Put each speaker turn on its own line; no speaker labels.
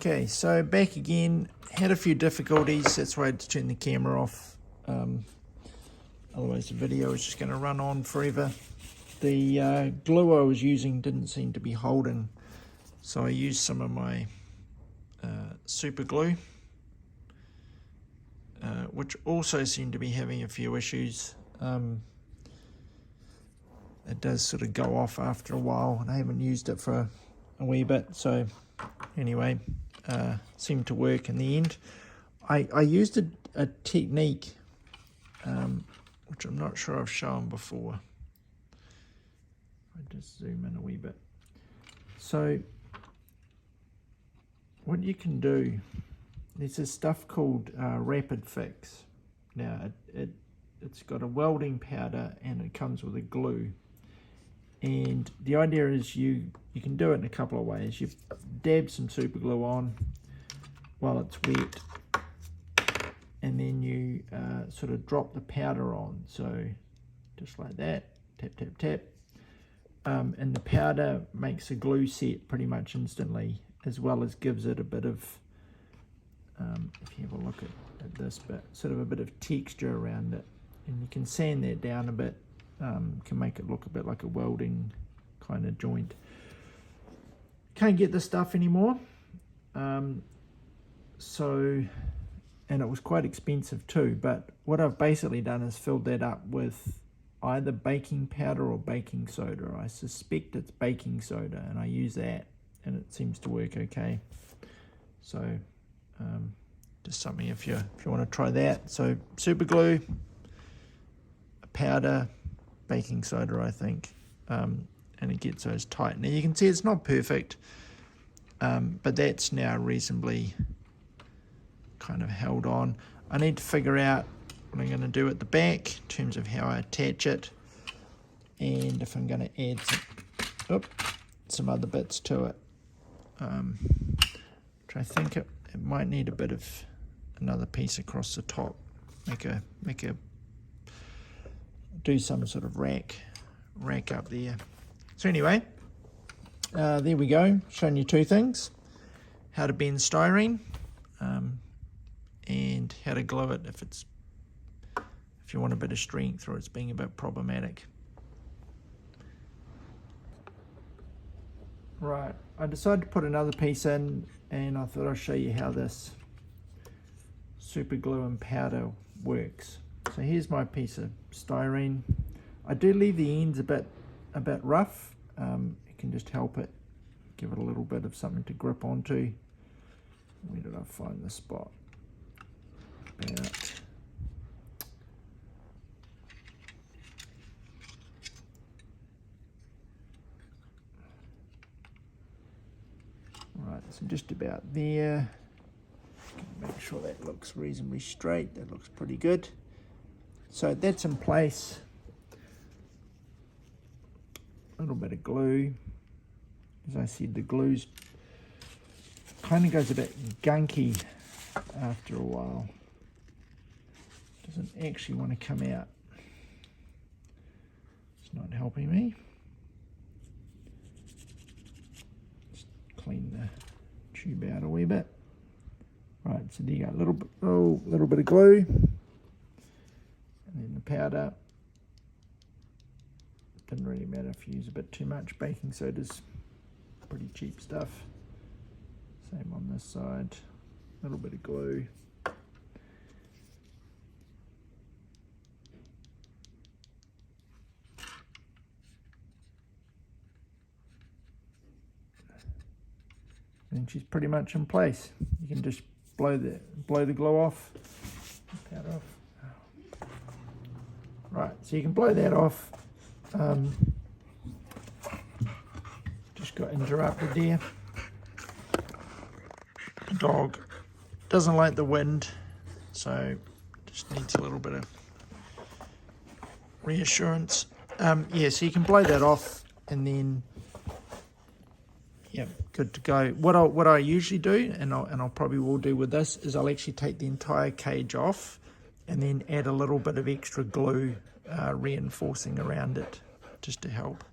Okay, so back again, had a few difficulties, that's why I had to turn the camera off, otherwise the video is just going to run on forever. The glue I was using didn't seem to be holding, so I used some of my super glue, which also seemed to be having a few issues. It does sort of go off after a while, and I haven't used it for a wee bit, so anyway, seemed to work in the end. I used a technique which I'm not sure I've shown before. I just zoom in a wee bit. So what you can do, there's this stuff called Rapid Fix. Now it's got a welding powder and it comes with a glue, and the idea is you can do it in a couple of ways. You dab some super glue on while it's wet, and then you sort of drop the powder on, so just like that, tap tap tap, and the powder makes the glue set pretty much instantly, as well as gives it a bit of, if you have a look at this bit, sort of a bit of texture around it, and you can sand that down a bit, can make it look a bit like a welding kind of joint. Can't get this stuff anymore, so, and it was quite expensive too, but what I've basically done is filled that up with either baking powder or baking soda. I suspect it's baking soda, and I use that and it seems to work okay. So just something if you want to try that. So super glue, powder, baking soda, I think, and it gets those tight. Now you can see it's not perfect, but that's now reasonably kind of held on. I need to figure out what I'm going to do at the back in terms of how I attach it, and if I'm going to add some other bits to it, which I think it might need a bit of another piece across the top, do some sort of rack up there. So anyway, there we go, showing you two things: how to bend styrene, and how to glue it if you want a bit of strength or it's being a bit problematic. Right, I decided to put another piece in, and I thought I'd show you how this super glue and powder works. So here's my piece of styrene. I do leave the ends a bit rough. It can just help it, give it a little bit of something to grip onto. Where did I find the spot? About right, so just about there. Make sure that looks reasonably straight. That looks pretty good. So that's in place. A little bit of glue. As I said, the glue's kind of goes a bit gunky after a while. Doesn't actually want to come out. It's not helping me. Just clean the tube out a wee bit. Right, so there you go, a little bit of glue, and then the powder. Doesn't really matter if you use a bit too much. Baking soda's pretty cheap stuff. Same on this side, a little bit of glue. And she's pretty much in place. You can just blow the glue off, powder off. Right, so you can blow that off. Just got interrupted there. Dog doesn't like the wind, so just needs a little bit of reassurance. Yeah, so you can blow that off, and then yeah, good to go. What I usually do, and I'll probably will do with this, is I'll actually take the entire cage off and then add a little bit of extra glue reinforcing around it just to help.